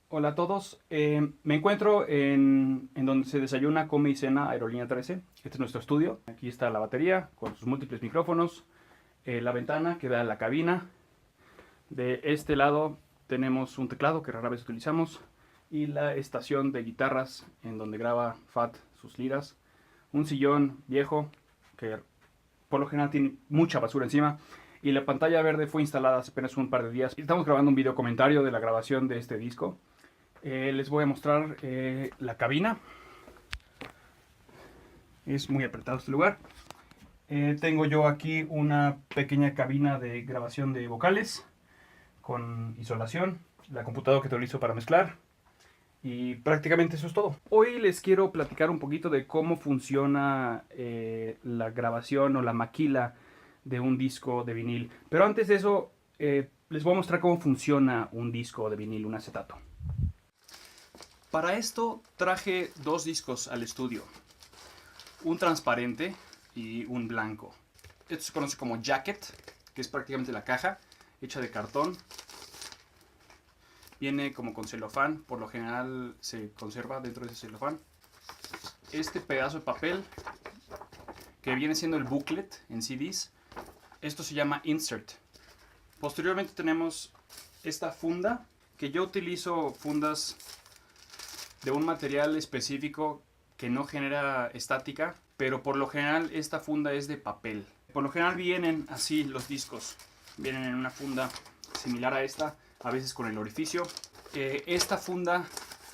Hola a todos, me encuentro en donde se desayuna, come y cena Aerolínea 13. Este es nuestro estudio. Aquí está la batería con sus múltiples micrófonos, la ventana que da a la cabina. De este lado tenemos un teclado que rara vez utilizamos y la estación de guitarras en donde graba Fat sus liras. Un sillón viejo que por lo general tiene mucha basura encima. Y la pantalla verde fue instalada hace apenas un par de días. Estamos grabando un video comentario de la grabación de este disco. Les voy a mostrar la cabina. Es muy apretado este lugar. Tengo yo aquí una pequeña cabina de grabación de vocales con isolación, la computadora que utilizo para mezclar y prácticamente eso es todo. Hoy les quiero platicar un poquito de cómo funciona la grabación o la maquila de un disco de vinil. Pero antes de eso, les voy a mostrar cómo funciona un disco de vinil, un acetato. Para esto traje dos discos al estudio, un transparente y un blanco. Esto se conoce como jacket, que es prácticamente la caja hecha de cartón. Viene como con celofán, por lo general se conserva dentro de ese celofán. Este pedazo de papel, que viene siendo el booklet en CDs, esto se llama insert. Posteriormente tenemos esta funda, que yo utilizo fundas de un material específico que no genera estática, pero por lo general esta funda es de papel. Por lo general vienen así los discos, vienen en una funda similar a esta, a veces con el orificio. Esta funda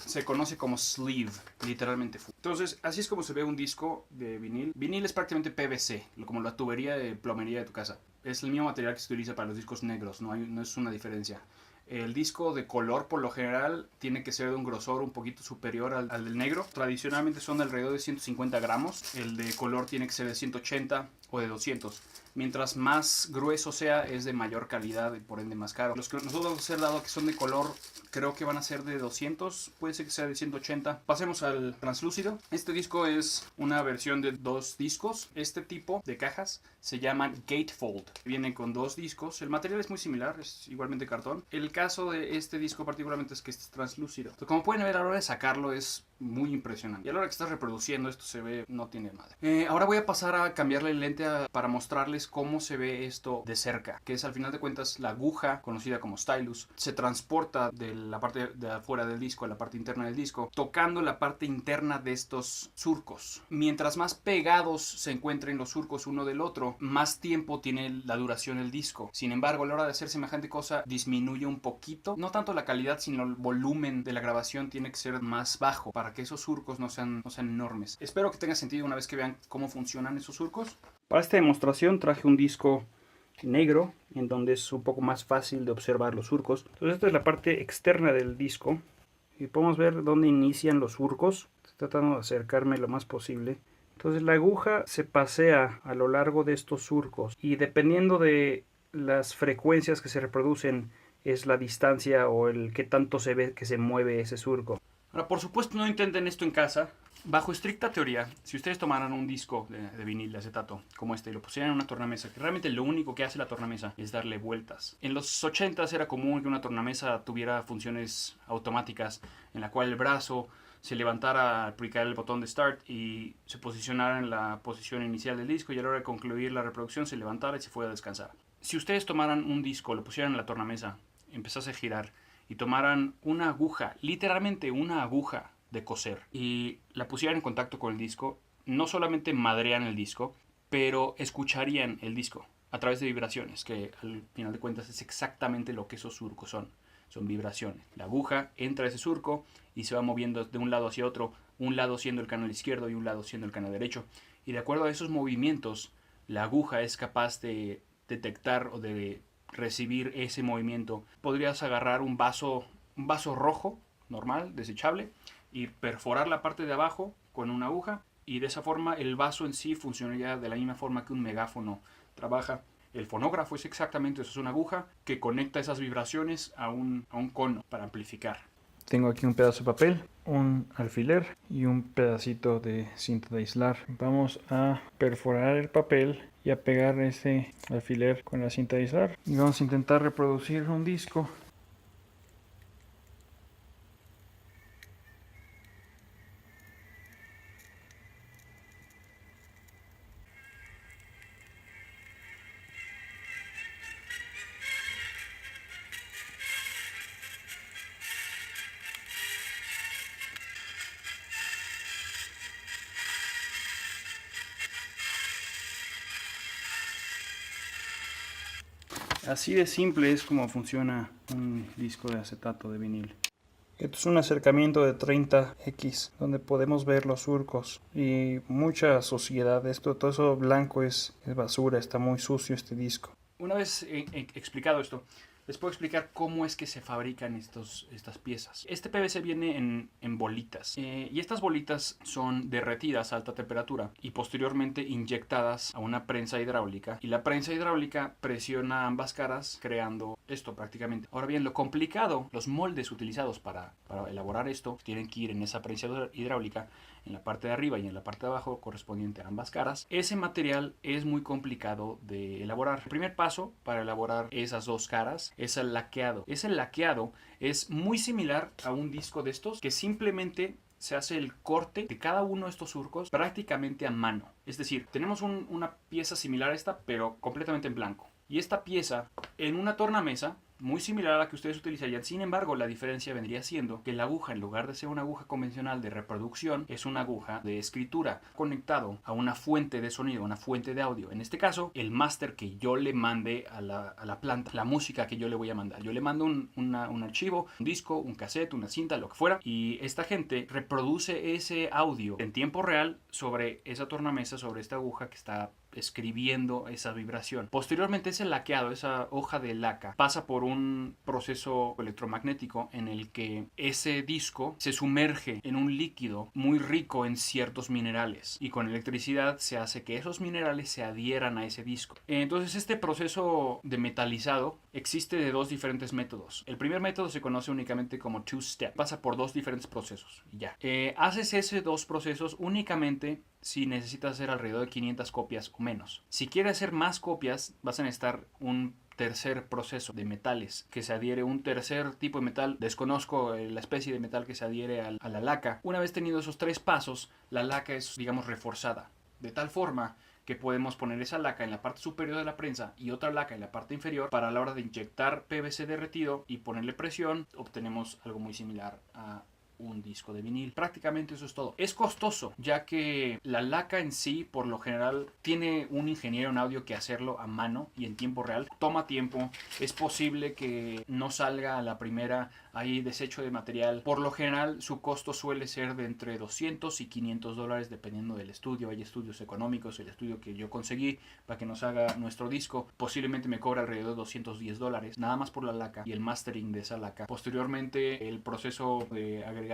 se conoce como sleeve, literalmente. Entonces, así es como se ve un disco de vinil. Vinil es prácticamente PVC, como la tubería de plomería de tu casa. Es el mismo material que se utiliza para los discos negros, no es una diferencia. El disco de color por lo general tiene que ser de un grosor un poquito superior al del negro. Tradicionalmente son de alrededor de 150 gramos. El de color tiene que ser de 180 o de 200. Mientras más grueso sea es de mayor calidad y por ende más caro. Los que nosotros vamos a hacer, dado que son de color, creo que van a ser de 200, puede ser que sea de 180. Pasemos al translúcido. Este disco es una versión de dos discos. Este tipo de cajas se llaman gatefold. Vienen con dos discos. El material es muy similar, es igualmente cartón. El caso de este disco particularmente es que este es translúcido. Entonces, como pueden ver, a la hora de sacarlo es muy impresionante. Y a la hora que estás reproduciendo esto se ve, no tiene madre. Ahora voy a pasar a cambiarle el lente para mostrarles cómo se ve esto de cerca. Que es al final de cuentas la aguja, conocida como stylus, se transporta de la parte de afuera del disco a la parte interna del disco, tocando la parte interna de estos surcos. Mientras más pegados se encuentren los surcos uno del otro, más tiempo tiene la duración el disco. Sin embargo, a la hora de hacer semejante cosa disminuye un poquito. No tanto la calidad, sino el volumen de la grabación tiene que ser más bajo para que esos surcos no sean enormes. Espero que tenga sentido una vez que vean cómo funcionan esos surcos. Para esta demostración traje un disco negro en donde es un poco más fácil de observar los surcos. Entonces esta es la parte externa del disco y podemos ver dónde inician los surcos. Estoy tratando de acercarme lo más posible. Entonces la aguja se pasea a lo largo de estos surcos y dependiendo de las frecuencias que se reproducen es la distancia o el que tanto se ve que se mueve ese surco. Ahora, por supuesto, no intenten esto en casa. Bajo estricta teoría, si ustedes tomaran un disco de vinil, de acetato, como este, y lo pusieran en una tornamesa, que realmente lo único que hace la tornamesa es darle vueltas. En los 80s era común que una tornamesa tuviera funciones automáticas, en la cual el brazo se levantara al aplicar el botón de start y se posicionara en la posición inicial del disco y a la hora de concluir la reproducción se levantara y se fuera a descansar. Si ustedes tomaran un disco, lo pusieran en la tornamesa, empezase a girar y tomaran una aguja, literalmente una aguja de coser, y la pusieran en contacto con el disco, no solamente madrean el disco, pero escucharían el disco a través de vibraciones, que al final de cuentas es exactamente lo que esos surcos son. Son vibraciones. La aguja entra a ese surco y se va moviendo de un lado hacia otro, un lado siendo el canal izquierdo y un lado siendo el canal derecho. Y de acuerdo a esos movimientos, la aguja es capaz de detectar o de recibir ese movimiento. Podrías agarrar un vaso rojo, normal, desechable, y perforar la parte de abajo con una aguja y de esa forma el vaso en sí funcionaría de la misma forma que un megáfono trabaja. El fonógrafo es exactamente eso, es una aguja que conecta esas vibraciones a un cono para amplificar. Tengo aquí un pedazo de papel, un alfiler y un pedacito de cinta de aislar. Vamos a perforar el papel y a pegar ese alfiler con la cinta de aislar. Y vamos a intentar reproducir un disco. Así de simple es como funciona un disco de acetato de vinil. Esto es un acercamiento de 30x donde podemos ver los surcos y mucha suciedad. Todo eso blanco es basura, está muy sucio este disco. Una vez explicado esto, les puedo explicar cómo es que se fabrican estas piezas. Este PVC viene en bolitas y estas bolitas son derretidas a alta temperatura y posteriormente inyectadas a una prensa hidráulica, y la prensa hidráulica presiona ambas caras creando esto prácticamente. Ahora bien, lo complicado, los moldes utilizados para elaborar esto tienen que ir en esa prensa hidráulica en la parte de arriba y en la parte de abajo correspondiente a ambas caras. Ese material es muy complicado de elaborar. El primer paso para elaborar esas dos caras es el laqueado. Ese laqueado es muy similar a un disco de estos, que simplemente se hace el corte de cada uno de estos surcos prácticamente a mano. Es decir, tenemos una pieza similar a esta, pero completamente en blanco. Y esta pieza en una tornamesa muy similar a la que ustedes utilizarían. Sin embargo, la diferencia vendría siendo que la aguja, en lugar de ser una aguja convencional de reproducción, es una aguja de escritura conectado a una fuente de sonido, una fuente de audio. En este caso, el máster que yo le mande a la planta, la música que yo le voy a mandar. Yo le mando un archivo, un disco, un cassette, una cinta, lo que fuera, y esta gente reproduce ese audio en tiempo real sobre esa tornamesa, sobre esta aguja que está escribiendo esa vibración. Posteriormente ese laqueado, esa hoja de laca, pasa por un proceso electromagnético en el que ese disco se sumerge en un líquido muy rico en ciertos minerales, y con electricidad se hace que esos minerales se adhieran a ese disco. Entonces este proceso de metalizado existe de dos diferentes métodos. El primer método se conoce únicamente como two-step. Pasa por dos diferentes procesos y ya. Haces esos dos procesos únicamente si necesitas hacer alrededor de 500 copias o menos. Si quieres hacer más copias, vas a necesitar un tercer proceso de metales que se adhiere, un tercer tipo de metal. Desconozco la especie de metal que se adhiere a la laca. Una vez tenido esos tres pasos, la laca es, digamos, reforzada de tal forma que podemos poner esa laca en la parte superior de la prensa y otra laca en la parte inferior. Para la hora de inyectar PVC derretido y ponerle presión, obtenemos algo muy similar a un disco de vinil. Prácticamente eso es todo. Es costoso, ya que la laca en sí, por lo general, tiene un ingeniero en audio que hacerlo a mano y en tiempo real. Toma tiempo. Es posible que no salga a la primera. Hay desecho de material. Por lo general, su costo suele ser de entre 200 y 500 dólares dependiendo del estudio. Hay estudios económicos. El estudio que yo conseguí para que nos haga nuestro disco posiblemente me cobra alrededor de 210 dólares, nada más por la laca y el mastering de esa laca. Posteriormente, el proceso de agregarle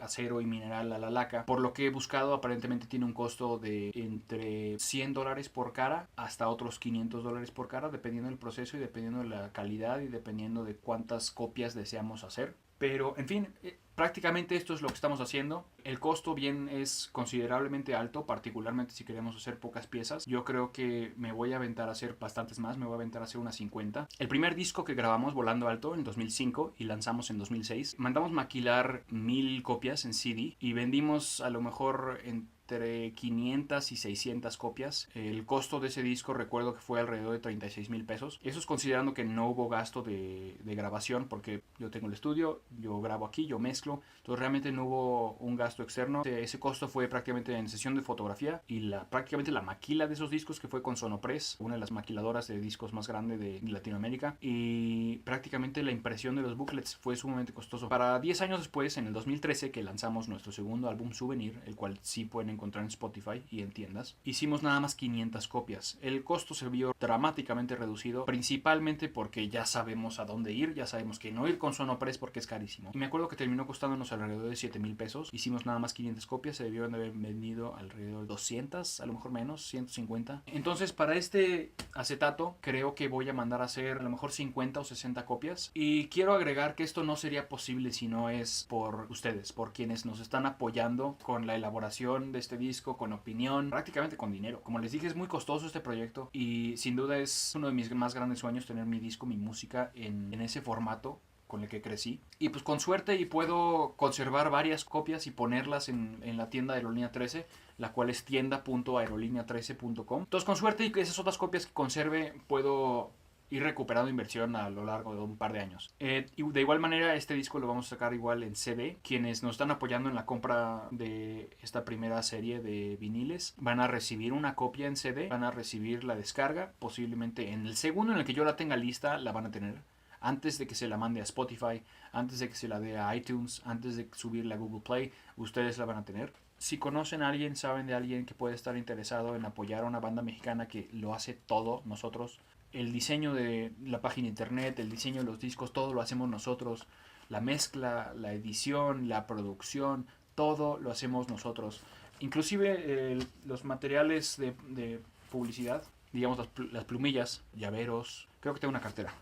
acero y mineral a la laca, por lo que he buscado, aparentemente tiene un costo de entre 100 dólares por cara hasta otros 500 dólares por cara, dependiendo del proceso y dependiendo de la calidad y dependiendo de cuántas copias deseamos hacer. Pero, en fin, prácticamente esto es lo que estamos haciendo. El costo bien es considerablemente alto, particularmente si queremos hacer pocas piezas. Yo creo que me voy a aventar a hacer bastantes más, me voy a aventar a hacer unas 50. El primer disco que grabamos, Volando Alto, en 2005 y lanzamos en 2006, mandamos maquilar 1000 copias en CD y vendimos a lo mejor entre 500 y 600 copias. El costo de ese disco recuerdo que fue alrededor de 36 mil pesos. Eso es considerando que no hubo gasto de grabación, porque yo tengo el estudio, yo grabo aquí, yo mezclo, entonces realmente no hubo un gasto externo. Ese costo fue prácticamente en sesión de fotografía y prácticamente la maquila de esos discos, que fue con Sonopress, una de las maquiladoras de discos más grande de Latinoamérica, y prácticamente la impresión de los booklets fue sumamente costoso. Para 10 años después, en el 2013, que lanzamos nuestro segundo álbum Souvenir, el cual sí pueden encontrar en Spotify y en tiendas, hicimos nada más 500 copias. El costo se vio dramáticamente reducido, principalmente porque ya sabemos a dónde ir, ya sabemos que no ir con Sonopress porque es carísimo. Y me acuerdo que terminó costándonos alrededor de 7 mil pesos. Hicimos nada más 500 copias, se debieron de haber vendido alrededor de 200, a lo mejor menos, 150. Entonces, para este acetato, creo que voy a mandar a hacer a lo mejor 50 o 60 copias. Y quiero agregar que esto no sería posible si no es por ustedes, por quienes nos están apoyando con la elaboración de este disco, con opinión, prácticamente con dinero. Como les dije, es muy costoso este proyecto y sin duda es uno de mis más grandes sueños tener mi disco, mi música en ese formato con el que crecí. Y pues con suerte y puedo conservar varias copias y ponerlas en la tienda de Aerolínea 13, la cual es tienda.aerolínea13.com. Entonces con suerte y esas otras copias que conserve puedo ir recuperando inversión a lo largo de un par de años. Y de igual manera, este disco lo vamos a sacar igual en CD. Quienes nos están apoyando en la compra de esta primera serie de viniles van a recibir una copia en CD, van a recibir la descarga, posiblemente en el segundo en el que yo la tenga lista la van a tener, antes de que se la mande a Spotify, antes de que se la dé a iTunes, antes de subirla a Google Play, ustedes la van a tener. Si conocen a alguien, saben de alguien que puede estar interesado en apoyar a una banda mexicana que lo hace todo nosotros, el diseño de la página de internet, el diseño de los discos, todo lo hacemos nosotros, la mezcla, la edición, la producción, todo lo hacemos nosotros. Inclusive los materiales de publicidad, digamos las plumillas, llaveros, creo que tengo una cartera.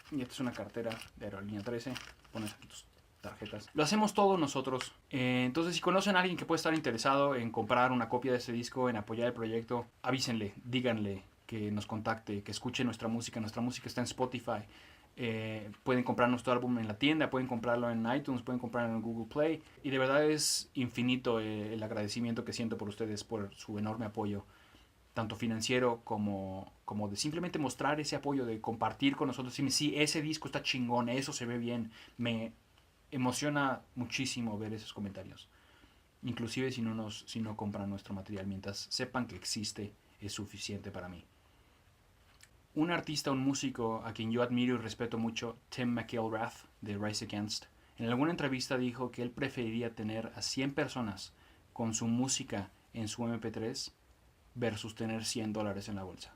Y esta es una cartera de Aerolínea 13. Pones aquí tus tarjetas. Lo hacemos todos nosotros. Entonces, si conocen a alguien que puede estar interesado en comprar una copia de este disco, en apoyar el proyecto, avísenle, díganle que nos contacte, que escuche nuestra música. Nuestra música está en Spotify. Pueden comprar nuestro álbum en la tienda, pueden comprarlo en iTunes, pueden comprarlo en Google Play. Y de verdad es infinito el agradecimiento que siento por ustedes, por su enorme apoyo, tanto financiero como de simplemente mostrar ese apoyo, de compartir con nosotros. Sí, ese disco está chingón, eso se ve bien. Me emociona muchísimo ver esos comentarios. Inclusive si no compran nuestro material, mientras sepan que existe, es suficiente para mí. Un artista, un músico a quien yo admiro y respeto mucho, Tim McIlrath de Rise Against, en alguna entrevista dijo que él preferiría tener a 100 personas con su música en su MP3 versus tener $100 en la bolsa.